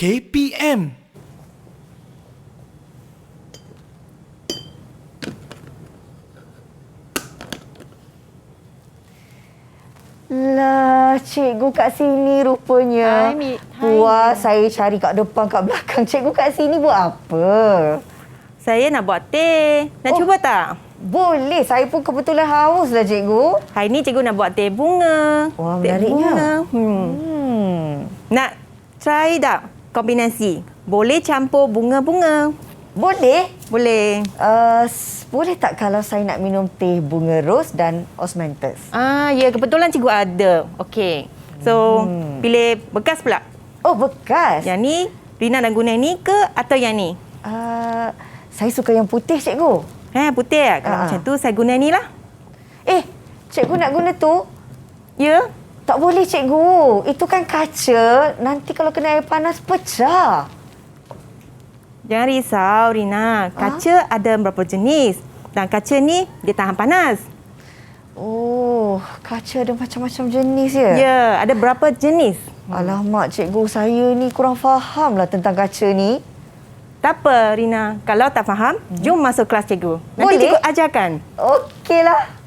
KPM. Lah, cikgu kat sini rupanya. Wah, saya cari kat depan, kat belakang. Cikgu kat sini buat apa? Saya nak buat teh. Nak cuba tak? Boleh. Saya pun kebetulan haus lah, cikgu. Hari ni cikgu nak buat teh bunga. Wah, teh menariknya. bunga. Nak try tak kombinasi? Boleh campur bunga-bunga. Boleh. Boleh. Boleh tak kalau saya nak minum teh bunga ros dan osmanthus? Ya, kebetulan cikgu ada. Okey. So, pilih bekas pula. Oh, bekas. Yang ni, Rina nak guna ni ke atau yang ni? Saya suka yang putih, cikgu. Putih tak? Kalau macam tu, saya guna ni lah. Cikgu nak guna tu? Ya? Tak boleh, cikgu. Itu kan kaca. Nanti kalau kena air panas, pecah. Jangan risau, Rina. Kaca ada beberapa jenis. Dan kaca ni, dia tahan panas. Oh, kaca ada macam-macam jenis ya? Ya, ada berapa jenis. Alamak, cikgu, saya ni kurang faham lah tentang kaca ni. Tak apa, Rina. Kalau tak faham, jom masuk kelas cikgu. Nanti Boleh? cikgu ajarkan. Okeylah.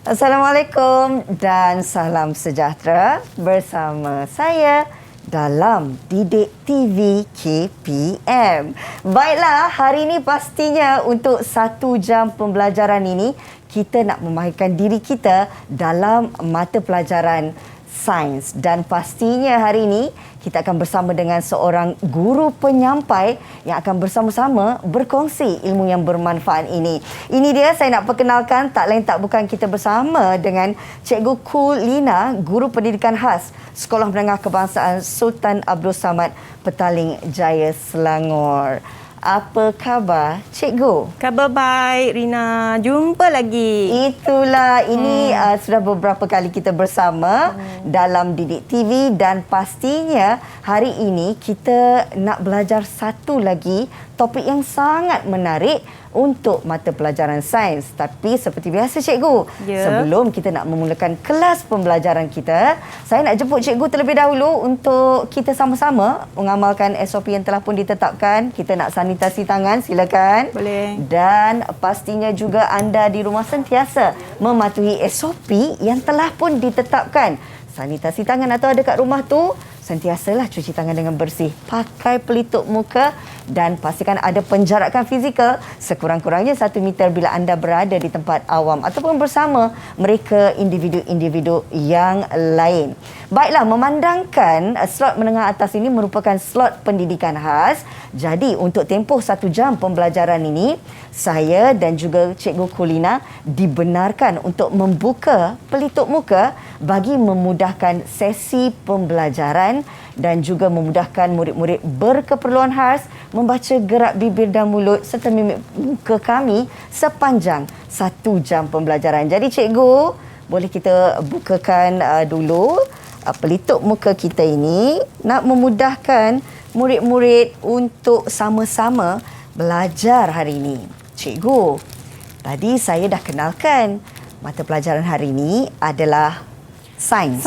Assalamualaikum dan salam sejahtera bersama saya dalam Didik TV KPM. Baiklah, hari ini pastinya untuk 1 jam pembelajaran ini kita nak memahirkan diri kita dalam mata pelajaran sains. Dan pastinya hari ini kita akan bersama dengan seorang guru penyampai yang akan bersama-sama berkongsi ilmu yang bermanfaat ini. Ini dia, saya nak perkenalkan, tak lain tak bukan kita bersama dengan Cikgu Kulina, Guru Pendidikan Khas Sekolah Menengah Kebangsaan Sultan Abdul Samad, Petaling Jaya, Selangor. Apa khabar, cikgu? Khabar baik, Rina. Jumpa lagi. Itulah, ini sudah beberapa kali kita bersama dalam Didik TV dan pastinya hari ini kita nak belajar satu lagi topik yang sangat menarik untuk mata pelajaran sains. Tapi seperti biasa, cikgu, sebelum kita nak memulakan kelas pembelajaran kita, saya nak jemput cikgu terlebih dahulu untuk kita sama-sama mengamalkan SOP yang telah pun ditetapkan. Kita nak sanitasi tangan, silakan. Boleh. Dan pastinya juga anda di rumah sentiasa mematuhi SOP yang telah pun ditetapkan. Sanitasi tangan atau ada kat rumah tu, sentiasalah cuci tangan dengan bersih. Pakai pelitup muka dan pastikan ada penjarakan fizikal sekurang-kurangnya 1 meter bila anda berada di tempat awam ataupun bersama mereka individu-individu yang lain. Baiklah, memandangkan slot menengah atas ini merupakan slot pendidikan khas. Jadi untuk tempoh 1 jam pembelajaran ini, saya dan juga Cikgu Kulina dibenarkan untuk membuka pelitup muka bagi memudahkan sesi pembelajaran dan juga memudahkan murid-murid berkeperluan khas membaca gerak bibir dan mulut serta mimik muka kami sepanjang 1 jam pembelajaran. Jadi cikgu, boleh kita bukakan dulu pelitup muka kita ini nak memudahkan murid-murid untuk sama-sama belajar hari ini. Cikgu, tadi saya dah kenalkan mata pelajaran hari ini adalah sains.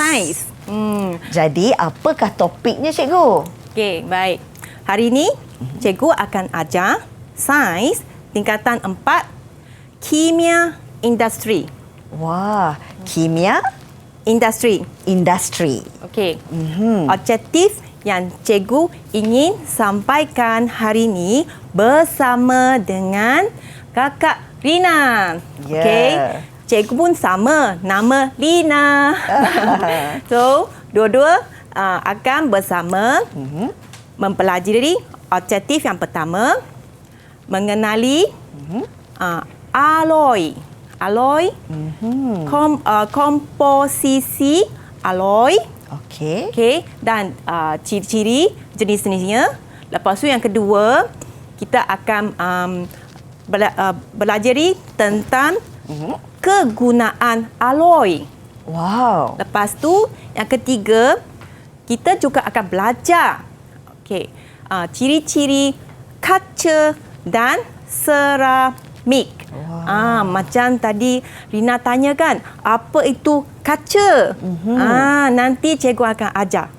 Jadi, apakah topiknya, cikgu? Okey, baik. Hari ini, cikgu akan ajar sains tingkatan 4, kimia industri. Wah, kimia industri. Okey. Objektif yang cikgu ingin sampaikan hari ini bersama dengan kakak Rina. Okey. Cikgu pun sama, nama Lina. So, dua-dua akan bersama mempelajari objektif yang pertama, mengenali alloy. Komposisi alloy. Okey. Okey, dan ciri-ciri jenis-jenisnya. Lepas tu yang kedua, kita akan belajari tentang kegunaan alloy. Wow. Lepas tu yang ketiga, kita juga akan belajar ciri-ciri kaca dan seramik. Wow. Macam tadi Rina tanya kan, apa itu kaca? Nanti cikgu akan ajar.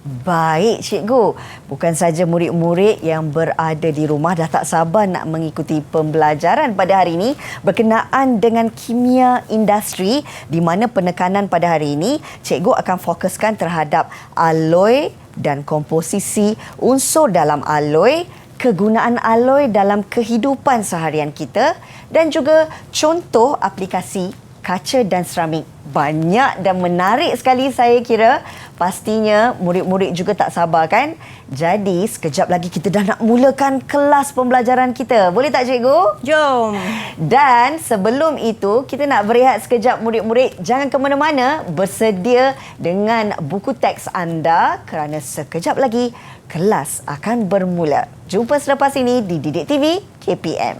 Baik, cikgu. Bukan saja murid-murid yang berada di rumah dah tak sabar nak mengikuti pembelajaran pada hari ini berkenaan dengan kimia industri, di mana penekanan pada hari ini cikgu akan fokuskan terhadap alloy dan komposisi unsur dalam alloy, kegunaan alloy dalam kehidupan seharian kita dan juga contoh aplikasi kaca dan seramik. Banyak dan menarik sekali saya kira. Pastinya murid-murid juga tak sabar kan? Jadi sekejap lagi kita dah nak mulakan kelas pembelajaran kita. Boleh tak cikgu? Jom. Dan sebelum itu kita nak berehat sekejap murid-murid. Jangan ke mana-mana. Bersedia dengan buku teks anda kerana sekejap lagi kelas akan bermula. Jumpa selepas ini di Didik TV KPM.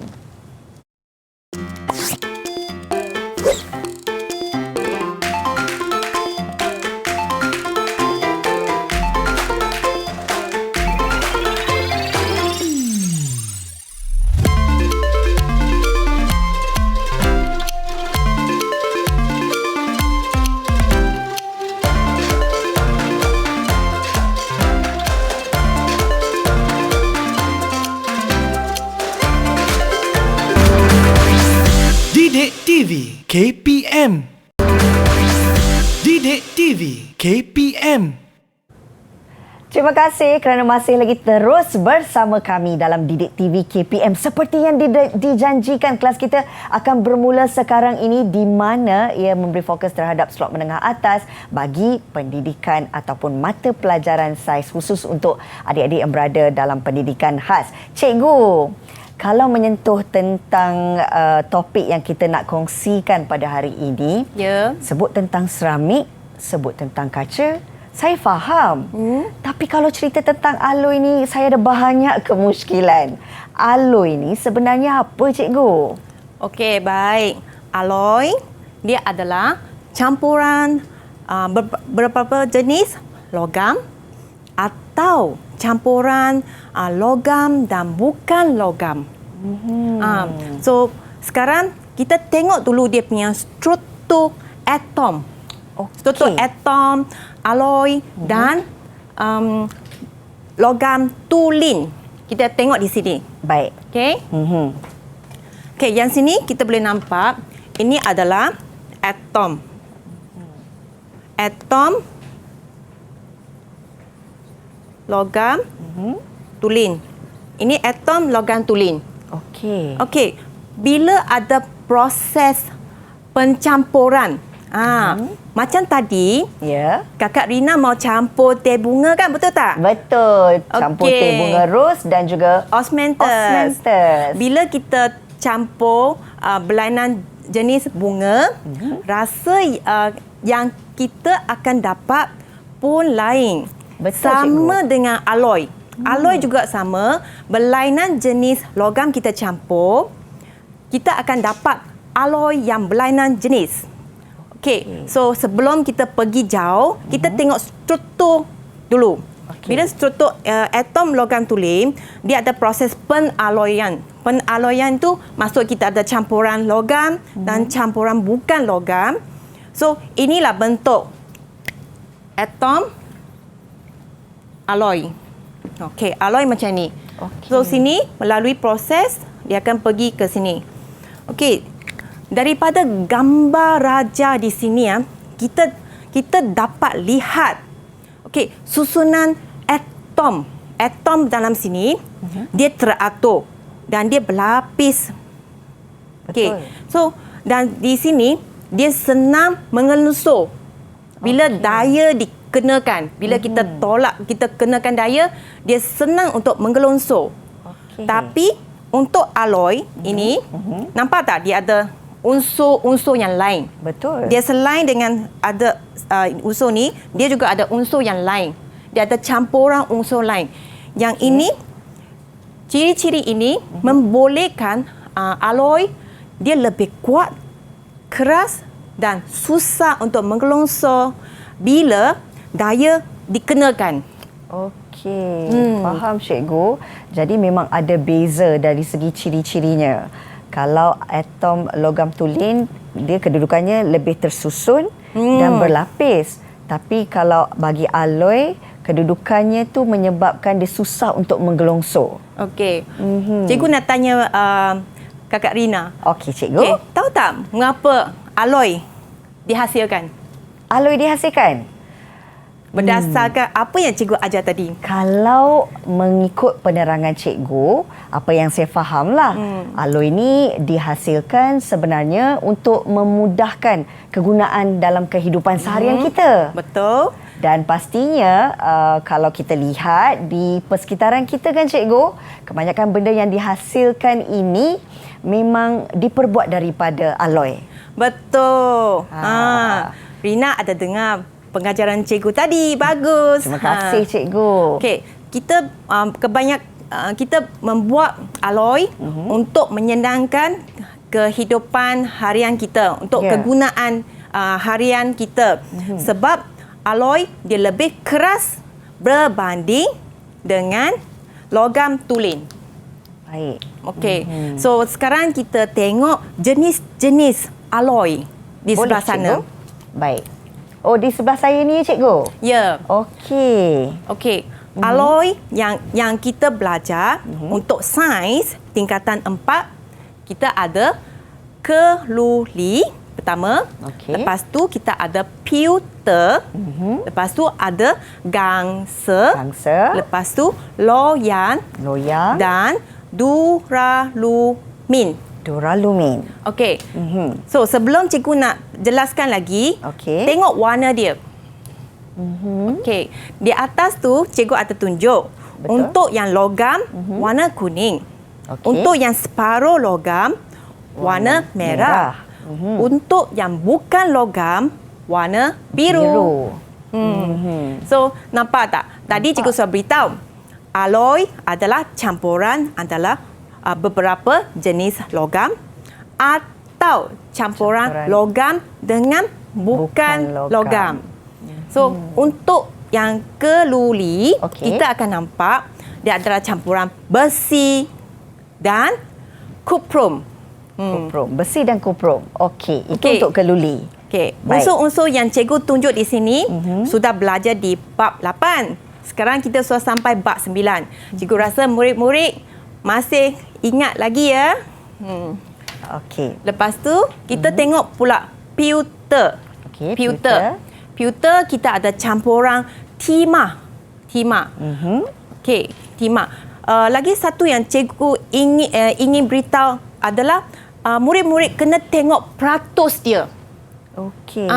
Didik TV KPM. Didik TV KPM. Terima kasih kerana masih lagi terus bersama kami dalam Didik TV KPM. Seperti yang dijanjikan, kelas kita akan bermula sekarang ini di mana ia memberi fokus terhadap slot menengah atas bagi pendidikan ataupun mata pelajaran sains khusus untuk adik-adik yang berada dalam pendidikan khas. Cikgu, kalau menyentuh tentang topik yang kita nak kongsikan pada hari ini, sebut tentang seramik, sebut tentang kaca, saya faham. Tapi kalau cerita tentang alloy ni, saya ada banyak kemusykilan. Alloy ni sebenarnya apa, cikgu? Okey, baik. Alloy, dia adalah campuran beberapa jenis logam atau campuran logam dan bukan logam. So, sekarang kita tengok dulu dia punya struktur atom. Struktur atom, alloy dan logam tulin. Kita tengok di sini. Baik. Okey. Okey, yang sini kita boleh nampak ini adalah atom. Atom logam tulin. Ini atom logam tulin. Okey. Okey. Bila ada proses pencampuran, macam tadi, Ya. Kakak Rina mau campur teh bunga kan, betul tak? Betul. Campur Okey. teh bunga ros dan juga Osmanthus. osmanthus. Bila kita campur berlainan jenis bunga, rasa yang kita akan dapat pun lain. Betul, Sama cikgu. dengan alloy. Alloy juga sama, berlainan jenis logam kita campur, kita akan dapat alloy yang berlainan jenis. Okey, so sebelum kita pergi jauh, kita tengok struktur dulu. Bila struktur atom logam tulin, dia ada proses penalloyan. Penalloyan tu maksud kita ada campuran logam dan campuran bukan logam. So, inilah bentuk atom alloy. Okey, alloy macam ni. So, sini melalui proses, dia akan pergi ke sini. Okey, daripada gambar raja di sini, kita dapat lihat susunan atom. Atom dalam sini, dia teratur dan dia berlapis. Okey, so dan di sini, dia senang mengelusur. Bila daya dikenakan, bila kita tolak, kita kenakan daya, dia senang untuk menggelunsur. Tapi untuk alloy ini, nampak tak dia ada unsur-unsur yang lain. Betul. Dia selain dengan ada unsur ni, dia juga ada unsur yang lain. Dia ada campuran unsur lain. Yang ini, ciri-ciri ini membolehkan alloy dia lebih kuat, keras dan susah untuk menggelongsor bila daya dikenakan. Okey, faham cikgu. Jadi memang ada beza dari segi ciri-cirinya. Kalau atom logam tulen, dia kedudukannya lebih tersusun dan berlapis. Tapi kalau bagi alloy, kedudukannya tu menyebabkan dia susah untuk menggelongsor. Okey. Cikgu nak tanya Kakak Rina. Okey, cikgu. Okay. Tahu tak mengapa alloy dihasilkan? Alloy dihasilkan? Berdasarkan apa yang cikgu ajar tadi. Kalau mengikut penerangan cikgu, apa yang saya fahamlah, alloy ni dihasilkan sebenarnya untuk memudahkan kegunaan dalam kehidupan seharian kita. Betul. Dan pastinya kalau kita lihat di persekitaran kita kan cikgu, kebanyakan benda yang dihasilkan ini memang diperbuat daripada alloy. Betul. Rina ada dengar pengajaran cikgu tadi. Bagus. Terima kasih cikgu. Okey, kita kita membuat alloy untuk menyenangkan kehidupan harian kita, untuk kegunaan harian kita. Sebab alloy dia lebih keras berbanding dengan logam tulen. Baik. Okey. So sekarang kita tengok jenis-jenis alloy di sebelah sana. Cikgu? Baik. Oh, di sebelah saya ni cikgu? Ya. Okey. Okey. Alloy yang kita belajar untuk sains tingkatan 4, kita ada keluli pertama. Okey. Lepas tu kita ada pewter. Lepas tu ada gangsa. Lepas tu loyang. Dan duralumin. Okey. So sebelum cikgu nak jelaskan lagi, tengok warna dia. Okey. Di atas tu cikgu ada tunjuk. Betul. Untuk yang logam warna kuning. Untuk yang separuh logam warna merah. Untuk yang bukan logam warna biru. So nampak tak? Tadi cikgu sudah beritahu. Alloy adalah campuran antara beberapa jenis logam atau campuran logam dengan bukan logam. So untuk yang keluli, kita akan nampak dia adalah campuran besi dan kuprum. Besi dan kuprum. Okey, itu untuk keluli. Okey, unsur-unsur yang cikgu tunjuk di sini sudah belajar di bab 8. Sekarang kita sudah sampai bab 9. Cikgu rasa murid-murid masih ingat lagi ya. Okey. Lepas tu kita tengok pula pewter. Pewter kita ada campuran timah. Okey, timah. Lagi satu yang cikgu ingin beritahu adalah murid-murid kena tengok peratus dia. Okey.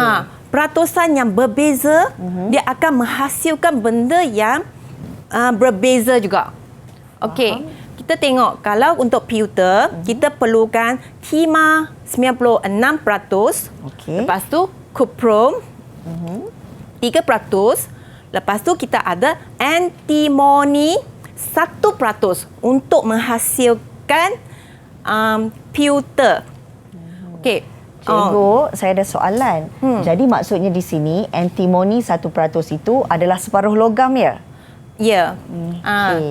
Peratusan yang berbeza, dia akan menghasilkan benda yang berbeza juga. Okey. Kita tengok kalau untuk pewter, kita perlukan timah 96%. Lepas tu kuprum 3%. Lepas tu kita ada antimoni 1% untuk menghasilkan pewter. Okey. Cikgu, saya ada soalan. Jadi maksudnya di sini antimoni 1% itu adalah separuh logam ya? Ya.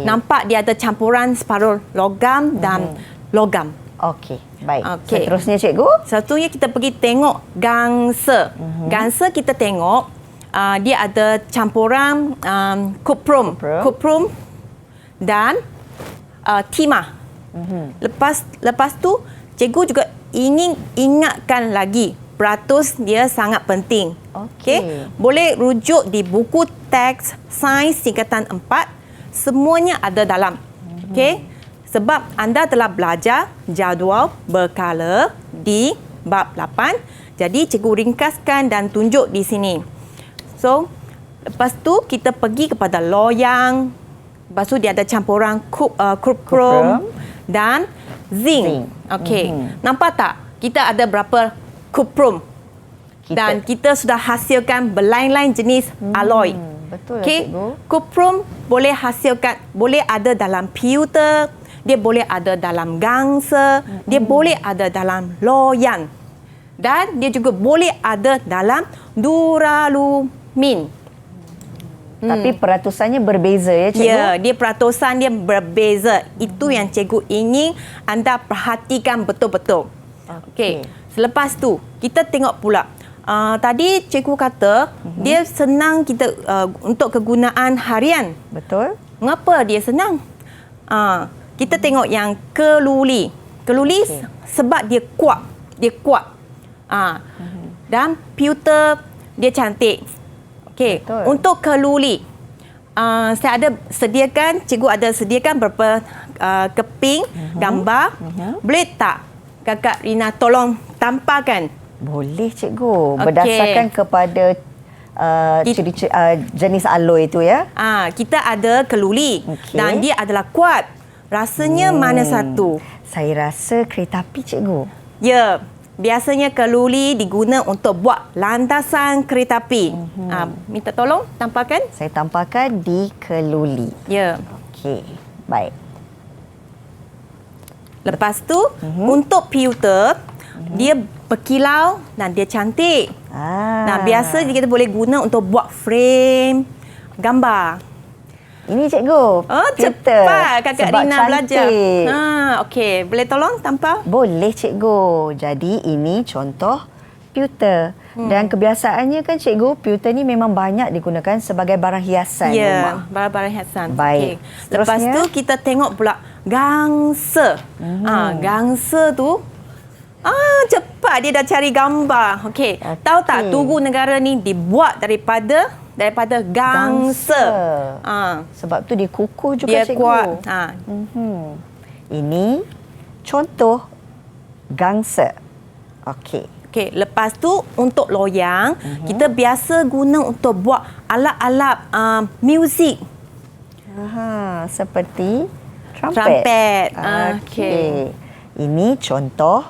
Nampak dia ada campuran separuh logam dan logam. Okey, baik. Seterusnya cikgu? Satunya kita pergi tengok gangsa. Gangsa kita tengok dia ada campuran kuprum dan timah. Lepas tu cikgu juga ingin ingatkan lagi peratus dia sangat penting. Okey. Boleh rujuk di buku teks sains tingkatan 4, semuanya ada dalam. Okey. Sebab anda telah belajar jadual berkala di bab 8, jadi cikgu ringkaskan dan tunjuk di sini. So, lepas tu kita pergi kepada loyang. Lepas tu dia ada campuran kuprum dan zinc. Okey. Nampak tak? kita ada berapa kuprum. Dan kita sudah hasilkan berlain-lain jenis alloy. Betul lah, Okey, cikgu. kuprum boleh hasilkan, boleh ada dalam pewter, dia boleh ada dalam gangsa, dia boleh ada dalam loyang. Dan dia juga boleh ada dalam duralumin. Tapi peratusannya berbeza ya, cikgu? Ya, dia peratusan dia berbeza. Itu yang cikgu ingin anda perhatikan betul-betul. Okey. Selepas tu, kita tengok pula. Tadi cikgu kata dia senang kita untuk kegunaan harian. Betul. Mengapa dia senang? Kita tengok yang keluli. Keluli sebab dia kuat. Dia kuat. Dan pewter dia cantik. Okey, Betul. untuk keluli, saya ada sediakan, cikgu ada sediakan beberapa keping gambar. Boleh tak Kakak Rina tolong tampalkan? Boleh, cikgu. Okey. Berdasarkan kepada jenis alloy itu ya. Kita ada keluli Okey. dan dia adalah kuat. Rasanya mana satu? Saya rasa kereta api, cikgu. Ya, biasanya keluli diguna untuk buat landasan kereta api. Minta tolong tampalkan. Saya tampalkan di keluli. Ya. Okey, baik. Lepas tu, untuk pewter, dia berkilau dan dia cantik. Nah, biasa kita boleh guna untuk buat frame gambar. Ini cikgu. Oh, pewter. cepat Kakak Sebab Rina belajar. cantik. Okey. Boleh tolong tampal? Boleh, cikgu. Jadi ini contoh pewter. Dan kebiasaannya kan, cikgu, pewter ni memang banyak digunakan sebagai barang hiasan rumah. Ya, barang-barang hiasan. Baik. Okey. Lepas Seterusnya? tu kita tengok pula gangsa. Gangsa tu cepat dia dah cari gambar. Okey. Tahu tak Tugu Negara ni dibuat daripada gangsa. Sebab tu dia kukuh juga, Dia cikgu. kuat. Ini contoh gangsa. Okey. Okey, lepas tu untuk loyang, kita biasa guna untuk buat alat-alat muzik. Seperti trumpet. Trumpet. Okey. Ini contoh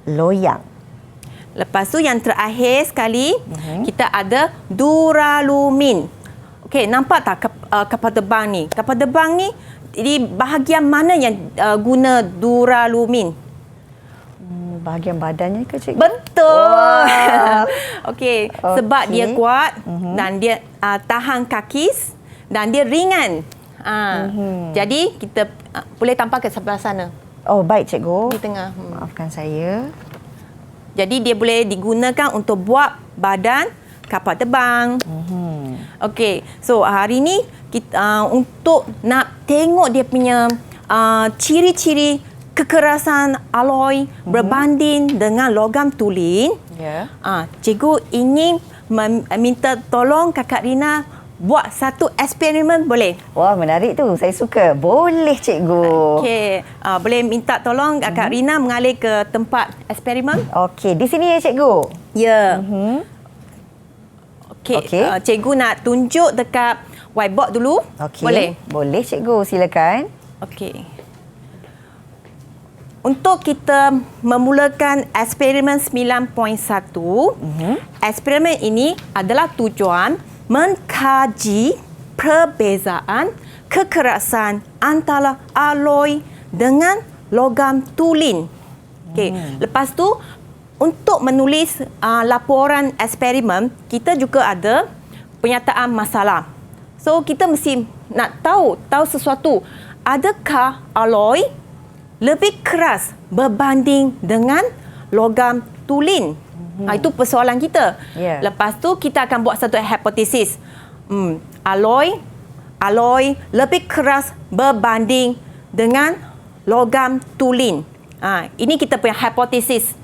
loyang. Lepas tu yang terakhir sekali, kita ada duralumin. Okey, nampak tak kapal terbang ni? Kapal terbang ni di bahagian mana yang guna duralumin? Bahagian badannya ke, cikgu? Betul. Wah. Okey, sebab dia kuat dan dia tahan kakis dan dia ringan. Jadi kita boleh tampal ke sebelah sana. Oh, baik, cikgu. Di tengah. Maafkan saya. Jadi dia boleh digunakan untuk buat badan kapal terbang. Okey, so hari ni kita untuk nak tengok dia punya ciri-ciri kekerasan alloy berbanding dengan logam tulin. Ya. Cikgu ingin minta tolong Kakak Rina buat satu eksperimen, boleh? Wah, menarik tu. Saya suka. Boleh, cikgu. Okey, boleh minta tolong Kakak Rina mengalir ke tempat eksperimen? Okey, di sini ya, cikgu. Ya. Okey, Okey. cikgu nak tunjuk dekat whiteboard dulu. Okey. Boleh? Boleh, cikgu. Silakan. Okey. Untuk kita memulakan eksperimen 9.1, eksperimen ini adalah tujuan mengkaji perbezaan kekerasan antara alloy dengan logam tulin. Okey, lepas tu untuk menulis laporan eksperimen, kita juga ada penyataan masalah. So kita mesti nak tahu sesuatu, adakah alloy lebih keras berbanding dengan logam tulin? Itu persoalan kita. Yeah. Lepas tu kita akan buat satu hipotesis. Alloy lebih keras berbanding dengan logam tulin. Ini kita punya hipotesis.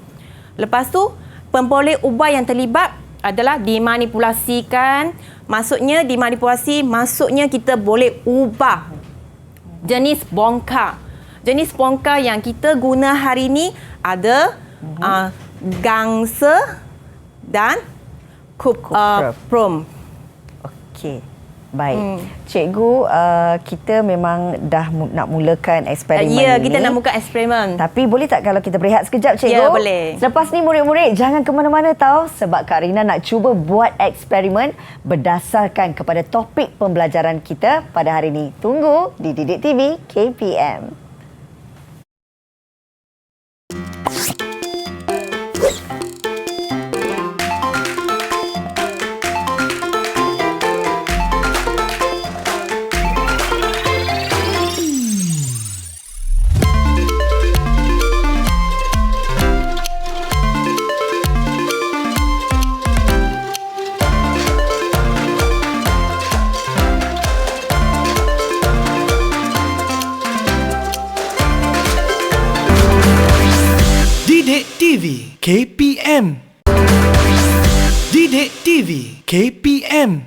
Lepas tu pemboleh ubah yang terlibat adalah dimanipulasikan. Maksudnya kita boleh ubah jenis bongkar. Jenis bongkar yang kita guna hari ini ada gangsa dan kuprum. Okey. Baik. Cikgu, kita memang dah nak mulakan eksperimen Ya, ini. kita nak buka eksperimen. Tapi boleh tak kalau kita berehat sekejap, Cikgu? Ya, boleh. Selepas ni murid-murid jangan ke mana-mana tahu sebab Kak Rina nak cuba buat eksperimen berdasarkan kepada topik pembelajaran kita pada hari ini. Tunggu di Didik TV KPM. Didik TV KPM. Didik TV KPM.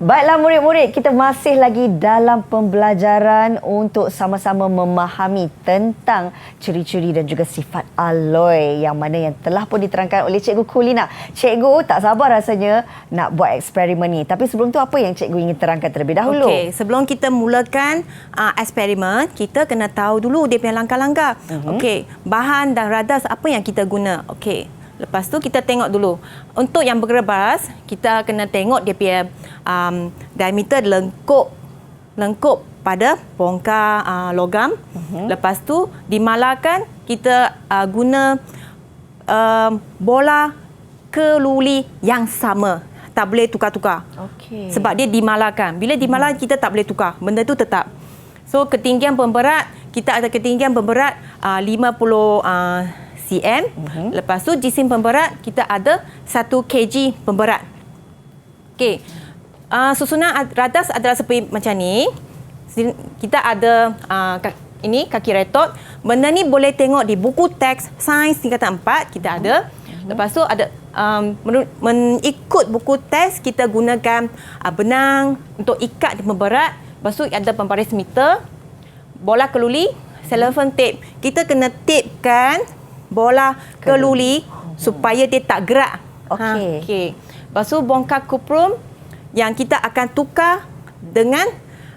Baiklah murid-murid, kita masih lagi dalam pembelajaran untuk sama-sama memahami tentang ciri-ciri dan juga sifat alloy yang mana yang telah pun diterangkan oleh Cikgu Kulina. Cikgu tak sabar rasanya nak buat eksperimen ni. Tapi sebelum tu apa yang Cikgu ingin terangkan terlebih dahulu? Okey, sebelum kita mulakan eksperimen, kita kena tahu dulu dia punya langkah-langkah. Okey, bahan dan radas apa yang kita guna. Okey. Lepas tu kita tengok dulu. Untuk yang bergerbas, kita kena tengok dia punya diameter lengkup pada bongkar logam. Lepas tu dimalakan kita guna bola keluli yang sama. Tak boleh tukar-tukar. Okey. Sebab dia dimalakan. Bila dimalakan kita tak boleh tukar. Benda tu tetap. So ketinggian pemberat, kita ada ketinggian pemberat 50 cm. Lepas tu jisim pemberat kita ada 1 kg pemberat. Okey. Susunan radas adalah seperti macam ni. Kita ada ini kaki retot. Benda ni boleh tengok di buku teks sains tingkatan 4 kita ada. Lepas tu ada mengikut buku teks kita gunakan benang untuk ikat di pemberat. Lepas tu ada pembaris meter, bola keluli, cellophane tape. Kita kena tapekan bola keluli supaya dia tak gerak. Okey. Okey. Lepas tu bongkar kuprum yang kita akan tukar dengan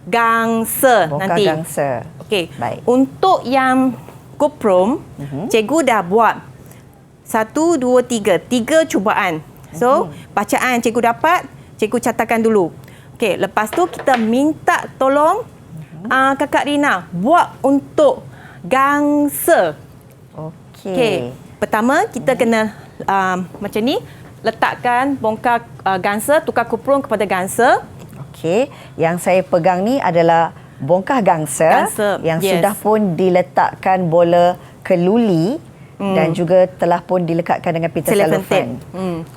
gangsa Bongkar nanti. gangsa. Okey. Baik. Untuk yang kuprum, cikgu dah buat 1, 2, 3 cubaan. So, bacaan cikgu dapat, cikgu catatkan dulu. Okey, lepas tu kita minta tolong Kakak Rina buat untuk gangsa. Okey. Pertama kita kena macam ni, letakkan bongkar gangsa, tukar kuprum kepada gangsa. Okey, yang saya pegang ni adalah bongkar gangsa, yang sudah pun diletakkan bola keluli dan juga telah pun dilekatkan dengan pita cellophane.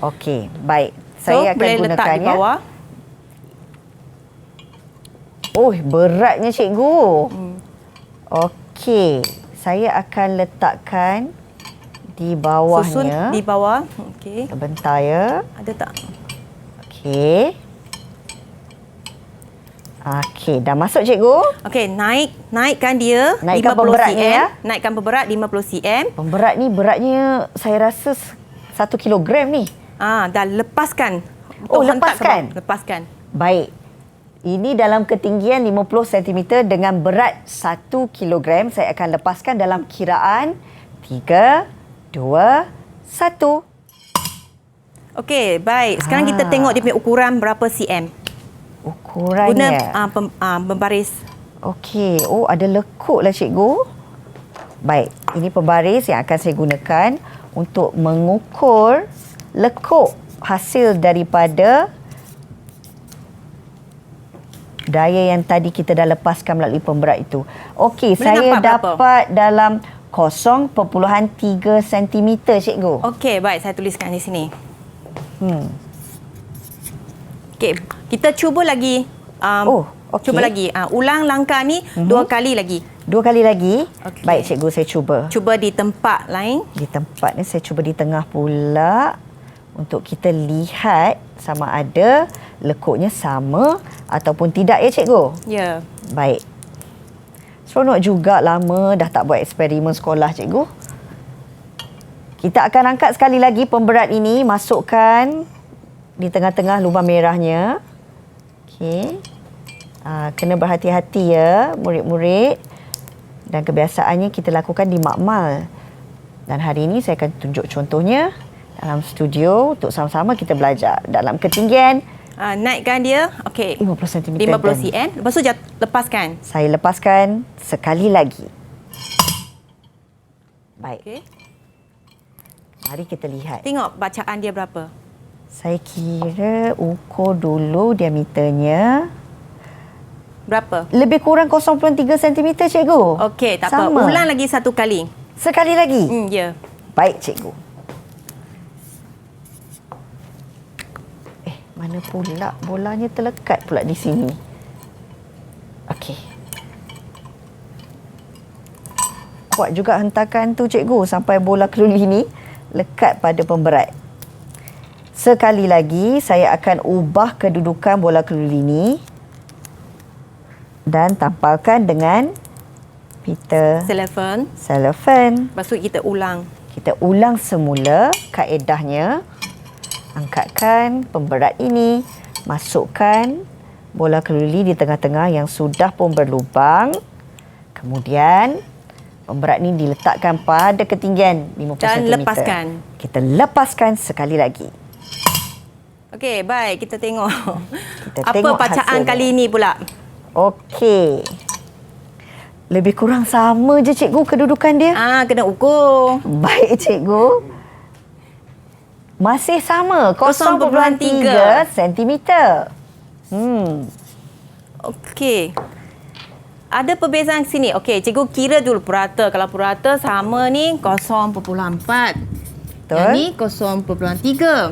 Okey, baik. Saya akan boleh gunakannya. letak di bawah. Oh, beratnya cikgu. Okey, saya akan letakkan di bawahnya. Susun di bawah. Okey. Sebentar ya. Ada tak? Okey. Okey, dah masuk cikgu. Okey, naikkan dia Naikkan 50 pemberatnya, cm. ya? Naikkan pemberat 50 cm. Pemberat ni beratnya saya rasa 1 kilogram ni. Dan lepaskan. Oh, Untuk hentak ke lepaskan? bawah. Lepaskan. Baik. Ini dalam ketinggian 50 cm dengan berat 1 kilogram. Saya akan lepaskan dalam kiraan 3, 2, 1. Okey, baik. Sekarang kita tengok dia punya ukuran berapa cm. Ukurannya. Guna pembaris. Okey. Oh, ada lekuk lah cikgu. Baik. Ini pembaris yang akan saya gunakan untuk mengukur lekuk hasil daripada daya yang tadi kita dah lepaskan melalui pemberat itu. Okey, saya dapat dalam 0.3 cm, cikgu. Okey, baik. Saya tuliskan di sini. Okey, kita cuba lagi. okey. Cuba lagi. Ulang langkah ni 2 kali lagi. 2 kali lagi? Okey. Baik, cikgu, saya cuba. Cuba di tempat lain. Di tempat ni, saya cuba di tengah pula untuk kita lihat sama ada lekuknya sama ataupun tidak ya, cikgu? Ya. Baik. Seronok juga, lama dah tak buat eksperimen sekolah, cikgu. Kita akan angkat sekali lagi pemberat ini, masukkan di tengah-tengah lubang merahnya. Okey. Kena berhati-hati ya murid-murid. Dan kebiasaannya kita lakukan di makmal. Dan hari ini saya akan tunjuk contohnya dalam studio untuk sama-sama kita belajar. Dalam ketinggian Naikkan dia. Okey. 50 cm. 50 cm. Lepas tu lepaskan. Saya lepaskan sekali lagi. Baik. Okey. Mari kita lihat. Tengok bacaan dia berapa. Saya kira ukur dulu diameternya. Berapa? Lebih kurang 0.3 cm, cikgu. Okey, tak apa. Sama. Ulang lagi satu kali. Sekali lagi. Ya. Baik, cikgu. Mana pula bolanya terlekat pula di sini. Okey. Kuat juga hentakan tu, cikgu, sampai bola keluli ni lekat pada pemberat. Sekali lagi saya akan ubah kedudukan bola keluli ni dan tampalkan dengan pita cellophane. Lepas tu kita ulang. Kita ulang semula kaedahnya. Angkatkan pemberat ini, masukkan bola keluli di tengah-tengah yang sudah pun berlubang. Kemudian pemberat ini diletakkan pada ketinggian 50 cm. Dan lepaskan. Kita lepaskan sekali lagi. Okey, baik. Kita tengok. Kita Apa tengok bacaan hasilnya. kali ini pula? Okey. Lebih kurang sama je, cikgu, kedudukan dia. Kena ukur. Baik, cikgu. Masih sama, 0.3 cm. Okey. Ada perbezaan sini. Okey, cikgu kira dulu purata. Kalau purata sama ni 0.4. Betul. Yang ni 0.3.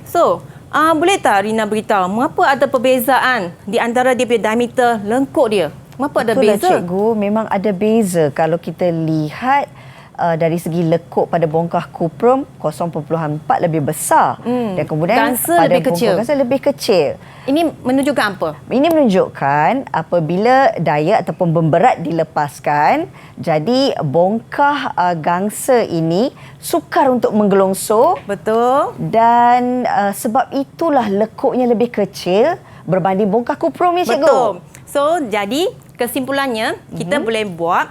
So, boleh tak Rina beritahu mengapa ada perbezaan di antara dia punya diameter lengkuk dia? Mengapa ada Betul lah, beza? cikgu. Memang ada beza kalau kita lihat dari segi lekuk pada bongkah kuprum 0.4 lebih besar dan kemudian Gangsa pada lebih kecil. bongkah gangsa lebih kecil. Ini menunjukkan apa? Ini menunjukkan apabila daya ataupun pemberat dilepaskan, jadi bongkah gangsa ini sukar untuk menggelongsor. Betul. Dan sebab itulah lekuknya lebih kecil berbanding bongkah kuprum ni, cikgu. Betul. So, jadi kesimpulannya kita boleh buat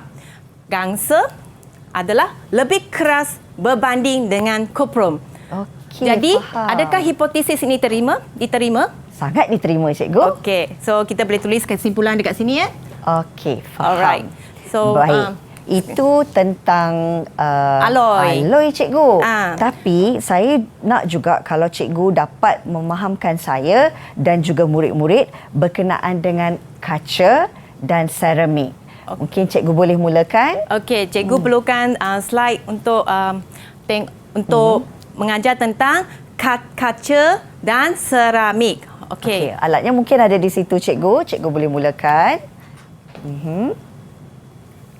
gangsa adalah lebih keras berbanding dengan kuprum. Okey, Jadi, faham. adakah hipotesis ini diterima? Sangat diterima, cikgu. Okey. So, kita boleh tulis kesimpulan dekat sini ya. Okey, faham. Alright. So, baik. Itu tentang alloy. alloy, cikgu. Tapi saya nak juga kalau cikgu dapat memahamkan saya dan juga murid-murid berkenaan dengan kaca dan seramik. Mungkin cikgu boleh mulakan. Okey, cikgu perlukan slide untuk mengajar tentang kaca dan seramik. Okey. Alatnya mungkin ada di situ, cikgu. Cikgu boleh mulakan.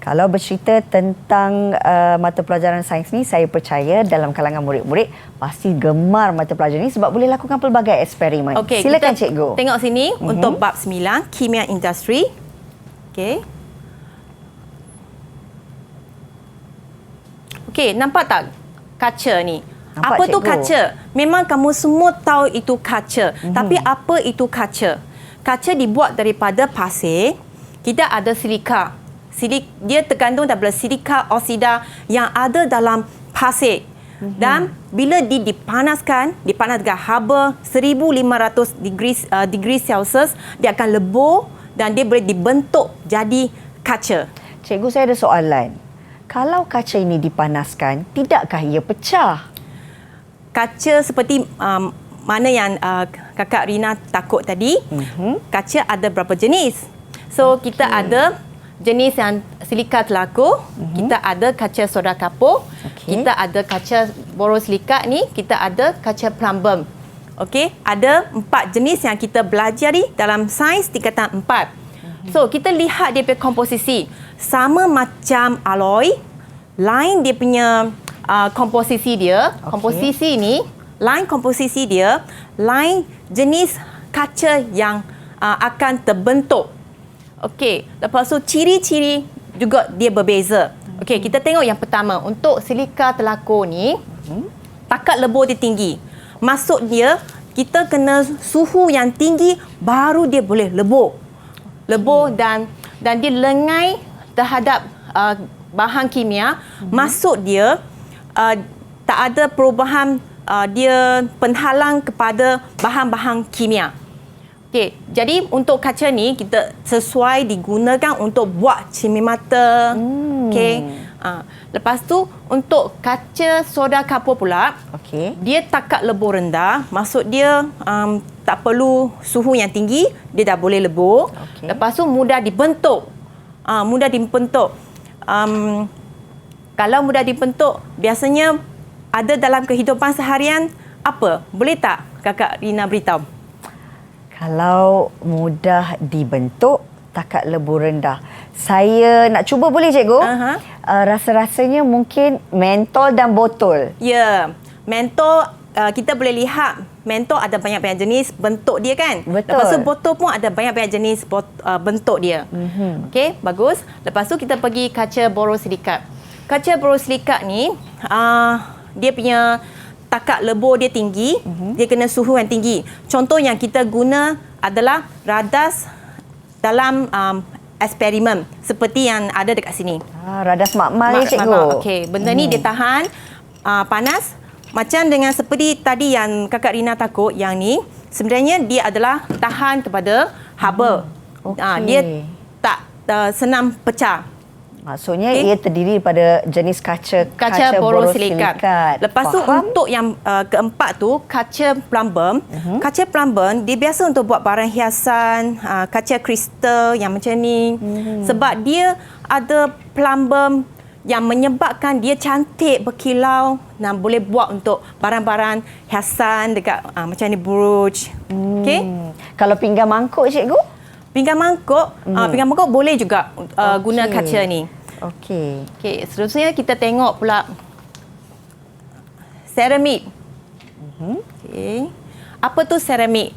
Kalau bercerita tentang mata pelajaran sains ni, saya percaya dalam kalangan murid-murid pasti gemar mata pelajaran ni sebab boleh lakukan pelbagai eksperimen. Okey, silakan, kita cikgu. Tengok sini untuk bab 9, kimia industri. Okey. Okey, nampak tak kaca ni? Nampak, Apa tu cikgu. kaca? Memang kamu semua tahu itu kaca. Tapi apa itu kaca? Kaca dibuat daripada pasir. Kita ada silika. Dia tergandung daripada silika oksida yang ada dalam pasir. Dan bila dipanaskan dengan haba 1500 degree Celsius, dia akan lebur dan dia boleh dibentuk jadi kaca. Cikgu, saya ada soalan. Kalau kaca ini dipanaskan, tidakkah ia pecah? Kaca seperti mana yang kakak Rina takut tadi, kaca ada berapa jenis. So, kita ada jenis yang silika telaku, kita ada kaca soda kapur, kita ada kaca borosilikat ni, kita ada kaca plumbum. Okey, ada 4 jenis yang kita belajar dalam sains tingkatan 4. So, kita lihat dia punya komposisi. Sama macam alloy, line dia punya komposisi dia. Komposisi ni, line komposisi dia, line jenis kaca yang akan terbentuk. Okey, lepas tu ciri-ciri juga dia berbeza. Okey, kita tengok yang pertama. Untuk silika telaku ni, takat lebur dia tinggi. Maksud dia, kita kena suhu yang tinggi baru dia boleh lebur dan dia lengai terhadap bahan kimia. Maksud dia tak ada perubahan dia penghalang kepada bahan-bahan kimia. Okey, jadi untuk kaca ni kita sesuai digunakan untuk buat cermin mata. Okey. Lepas tu untuk kaca soda kapur pula, dia takat lebur rendah. Maksud dia tak perlu suhu yang tinggi, dia dah boleh lebur. Lepas tu mudah dibentuk. Kalau mudah dibentuk, biasanya ada dalam kehidupan seharian apa? Boleh tak Kakak Rina beritahu? Kalau mudah dibentuk, takat lebur rendah. Saya nak cuba boleh cikgu? Rasa-rasanya mungkin mentol dan botol. Ya, mentol kita boleh lihat mentol ada banyak-banyak jenis bentuk dia kan? Betul. Lepas tu botol pun ada banyak-banyak jenis bentuk dia. Okey, bagus. Lepas tu kita pergi kaca borosilikat. Kaca borosilikat ni dia punya takat lebur dia tinggi, dia kena suhu yang tinggi. Contoh yang kita guna adalah radas dalam eksperimen seperti yang ada dekat sini. Radas makmal ni cikgu. Okey, benda ni dia tahan panas. Macam dengan seperti tadi yang Kakak Rina takut, yang ni sebenarnya dia adalah tahan kepada haba. Dia tak senang pecah. Maksudnya ia terdiri daripada jenis kaca borosilikat. Lepas tu untuk yang keempat tu kaca plumbum. Kaca plumbum dia biasa untuk buat barang hiasan, kaca kristal yang macam ni. Sebab dia ada plumbum yang menyebabkan dia cantik, berkilau dan boleh buat untuk barang-barang hiasan dekat macam ni brooch. Okey. Kalau pinggan mangkuk cikgu? Pinggan mangkuk boleh juga guna kaca ni. Okey. Okey, seterusnya kita tengok pula seramik. Okey. Apa tu seramik?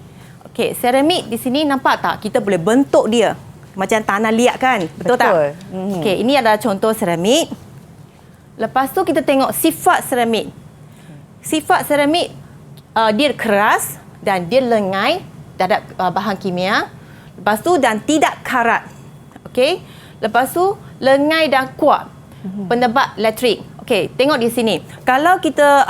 Okey, seramik di sini nampak tak? Kita boleh bentuk dia macam tanah liat kan? Betul tak? Okey, ini adalah contoh seramik. Lepas tu kita tengok sifat seramik. Sifat seramik dia keras dan dia lengai terhadap bahan kimia. Lepas tu dan tidak karat. Okey. Lepas tu lengai dan kuat. Penebat elektrik. Okey, tengok di sini. Kalau kita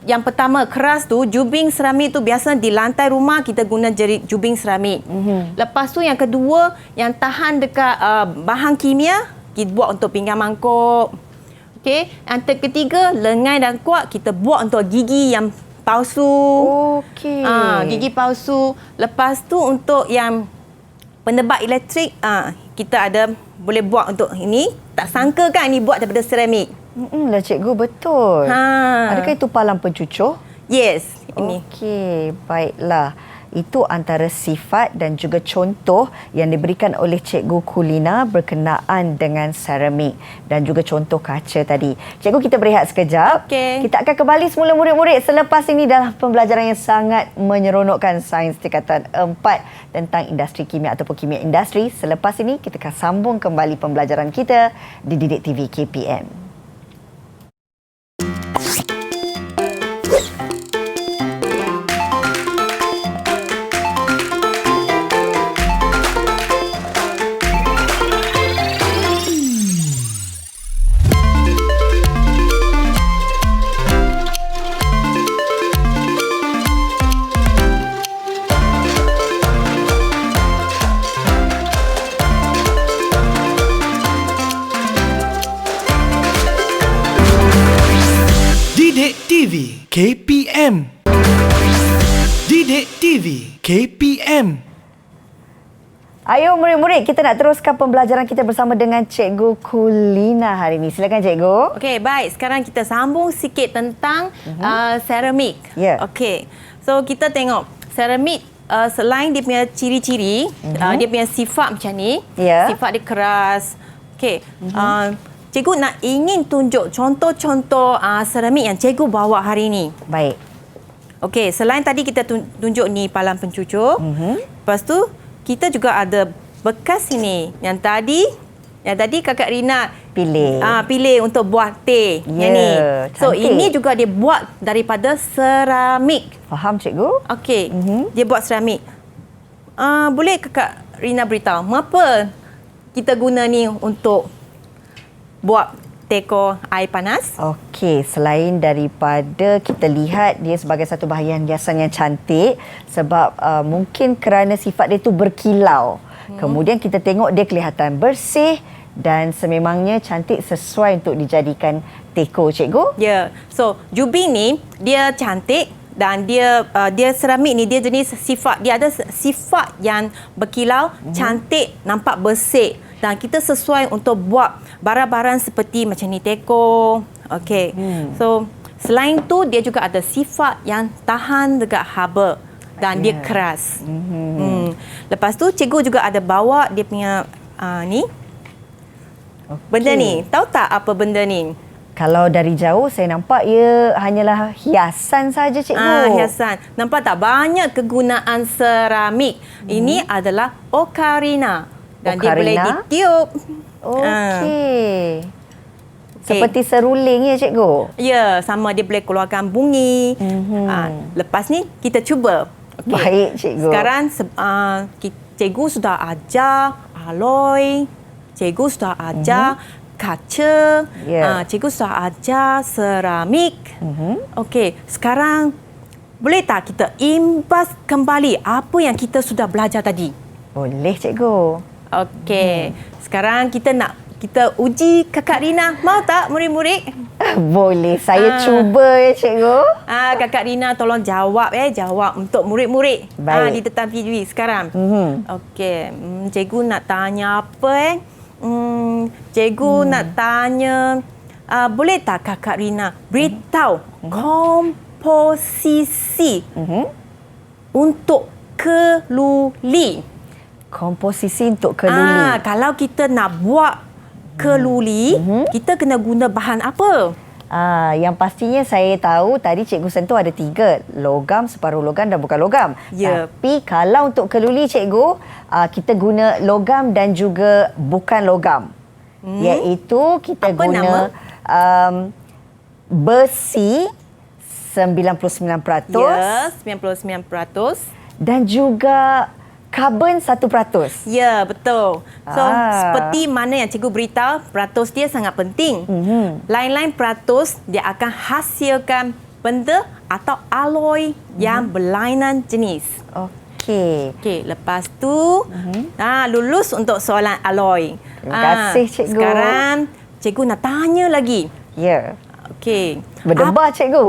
yang pertama keras tu, jubing seramik tu biasa di lantai rumah kita guna jubing seramik. Lepas tu yang kedua yang tahan dekat bahan kimia, kita buat untuk pinggan mangkuk. Okey, yang ketiga lengai dan kuat kita buat untuk gigi yang palsu. Okey. Gigi palsu. Lepas tu untuk yang penebat elektrik, kita ada boleh buat untuk ini. Tak sangka kan ini buat daripada seramik. Lah cikgu, betul. Adakah itu palang pencucur? Yes, ini. Okey, baiklah. Itu antara sifat dan juga contoh yang diberikan oleh Cikgu Kulina berkenaan dengan seramik dan juga contoh kaca tadi. Cikgu, kita berehat sekejap. Okey. Kita akan kembali semula murid-murid selepas ini dalam pembelajaran yang sangat menyeronokkan Sains Tingkatan 4 tentang industri kimia ataupun kimia industri. Selepas ini kita akan sambung kembali pembelajaran kita di Didik TV KPM. Didik TV KPM. Didik TV KPM. Ayo murid-murid, kita nak teruskan pembelajaran kita bersama dengan Cikgu Kulina hari ini. Silakan cikgu. Okey, baik. Sekarang kita sambung sikit tentang seramik. Ya. Okey. So kita tengok seramik selain dia punya ciri-ciri, dia punya sifat macam ni. Ya. Sifat dia keras. Okey. Cikgu nak ingin tunjuk contoh-contoh seramik yang cikgu bawa hari ini. Baik. Okey, selain tadi kita tunjuk ni palang pencucur. Lepas tu kita juga ada bekas ini. Yang tadi Yang tadi Kakak Rina Pilih. pilih untuk buat teh. Yang ni. So cantik. ini juga dia buat daripada seramik. Faham cikgu? Okey. Dia buat seramik. Boleh Kakak Rina beritahu mengapa kita guna ni untuk buat teko air panas? Okey, selain daripada kita lihat dia sebagai satu bahagian hiasan yang cantik sebab mungkin kerana sifat dia tu berkilau. Kemudian kita tengok dia kelihatan bersih dan sememangnya cantik sesuai untuk dijadikan teko, cikgu. Ya. So, jubing ni dia cantik dan dia seramik ni dia jenis sifat, dia ada sifat yang berkilau, cantik, nampak bersih. Dan kita sesuai untuk buat barang-barang seperti macam ni teko. Okey. So, selain tu dia juga ada sifat yang tahan dekat haba dan dia keras. Lepas tu cikgu juga ada bawa dia punya ni. Benda ni. Tahu tak apa benda ni? Kalau dari jauh saya nampak ia hanyalah hiasan saja, cikgu. Hiasan. Nampak tak banyak kegunaan seramik. Ini adalah ocarina. Dan dia boleh ditiup. Okey. Seperti seruling ya, cikgu? Ya, sama dia boleh keluarkan bunyi. Lepas ni kita cuba. Okay. Baik, cikgu. Sekarang cikgu sudah ajar alloy. Cikgu sudah ajar kaca. Cikgu sudah ajar seramik. Okey, sekarang boleh tak kita imbas kembali apa yang kita sudah belajar tadi? Boleh, cikgu. Okey. Sekarang kita uji Kakak Rina. Mau tak murid-murid? Boleh. Saya cuba ya, cikgu. Kakak Rina tolong jawab jawab untuk murid-murid. Baik. Di Tetap TV sekarang. Okey. Cikgu nak tanya apa Cikgu nak tanya boleh tak Kakak Rina beritahu komposisi untuk keluli? Komposisi untuk keluli. Kalau kita nak buat keluli, kita kena guna bahan apa? Yang pastinya saya tahu tadi cikgu sentuh ada 3. Logam, separuh logam dan bukan logam. Ya. Tapi kalau untuk keluli, cikgu, kita guna logam dan juga bukan logam. Iaitu kita apa guna nama? Besi 99%. Ya, 99%. Dan juga karbon 1%. Ya, betul. So, seperti mana yang cikgu beritahu, peratus dia sangat penting. Lain-lain peratus, dia akan hasilkan benda atau alloy yang berlainan jenis. Okey, lepas tu, lulus untuk soalan alloy. Terima kasih, cikgu. Sekarang, cikgu nak tanya lagi. Ya. Okey. Berdebar, cikgu.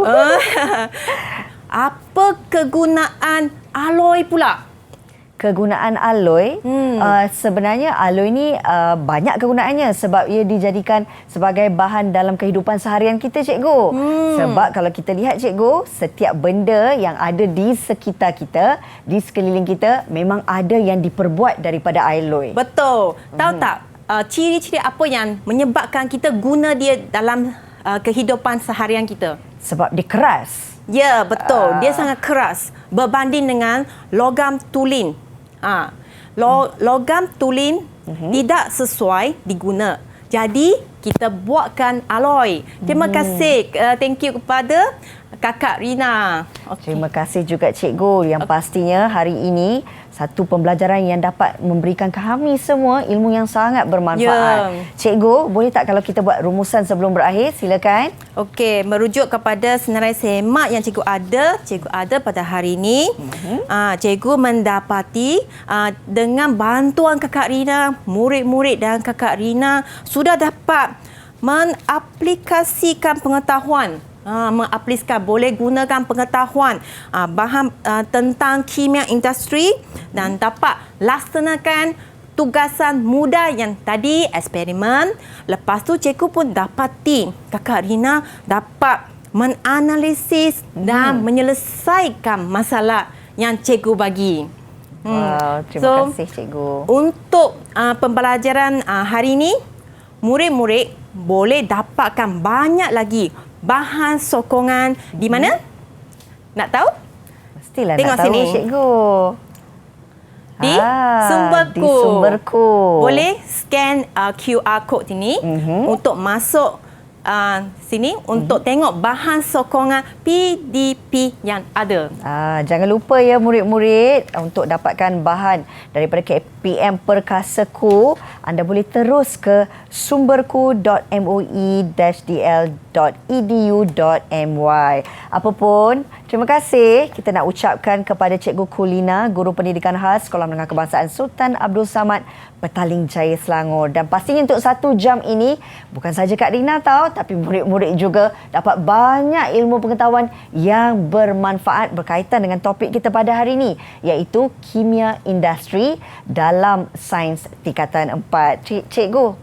Apa kegunaan alloy pula? Kegunaan alloy, sebenarnya alloy ni banyak kegunaannya sebab ia dijadikan sebagai bahan dalam kehidupan seharian kita, cikgu. Sebab kalau kita lihat, cikgu, setiap benda yang ada di sekitar kita, di sekeliling kita, memang ada yang diperbuat daripada alloy. Betul. Tahu tak ciri-ciri apa yang menyebabkan kita guna dia dalam kehidupan seharian kita? Sebab dia keras. Ya, betul. Dia sangat keras berbanding dengan logam tulin. Logam tulin tidak sesuai diguna. Jadi, kita buatkan alloy. Terima kasih. Thank you kepada Kakak Rina. Terima kasih juga, cikgu. Yang pastinya hari ini satu pembelajaran yang dapat memberikan kami semua ilmu yang sangat bermanfaat. Cikgu, boleh tak kalau kita buat rumusan sebelum berakhir? Silakan. Okey, merujuk kepada senarai semak yang cikgu ada pada hari ini. Cikgu mendapati dengan bantuan Kakak Rina, murid-murid dan Kakak Rina sudah dapat mengaplikasikan pengetahuan. Boleh gunakan pengetahuan bahan tentang kimia industri dan dapat laksanakan tugasan mudah yang tadi eksperimen. Lepas tu cikgu pun dapati Kakak Rina dapat menganalisis dan menyelesaikan masalah yang cikgu bagi. Terima kasih, cikgu. Untuk pembelajaran hari ini, murid-murid boleh dapatkan banyak lagi bahan sokongan di mana? Nak tahu? Mestilah tengok nak tahu, sini. cikgu. di Di Sumberku. Boleh scan QR code ini untuk masuk sini untuk tengok bahan sokongan PDP yang ada. Jangan lupa ya murid-murid, untuk dapatkan bahan daripada KPM Perkasaku, anda boleh terus ke sumberku.moi-dl.edu.my. Apapun, terima kasih kita nak ucapkan kepada Cikgu Kulina, Guru Pendidikan Khas Sekolah Menengah Kebangsaan Sultan Abdul Samad, Petaling Jaya, Selangor. Dan pastinya untuk 1 jam ini, bukan saja Kak Rina tahu, tapi murid-murid juga dapat banyak ilmu pengetahuan yang bermanfaat berkaitan dengan topik kita pada hari ini, iaitu kimia industri dalam sains tingkatan 4. Cikgu,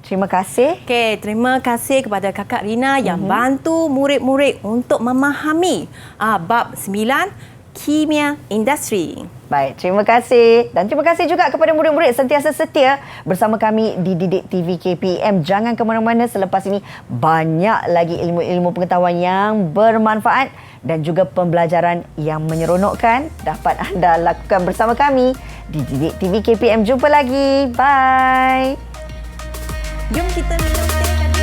terima kasih. Okey, terima kasih kepada Kakak Rina yang bantu murid-murid untuk memahami bab 9 kimia industri. Baik, terima kasih. Dan terima kasih juga kepada murid-murid sentiasa setia bersama kami di Didik TV KPM. Jangan ke mana-mana, selepas ini banyak lagi ilmu-ilmu pengetahuan yang bermanfaat dan juga pembelajaran yang menyeronokkan dapat anda lakukan bersama kami di Didik TV KPM. Jumpa lagi. Bye. Jom kita minum teh tadi.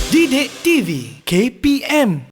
Didik TV KPM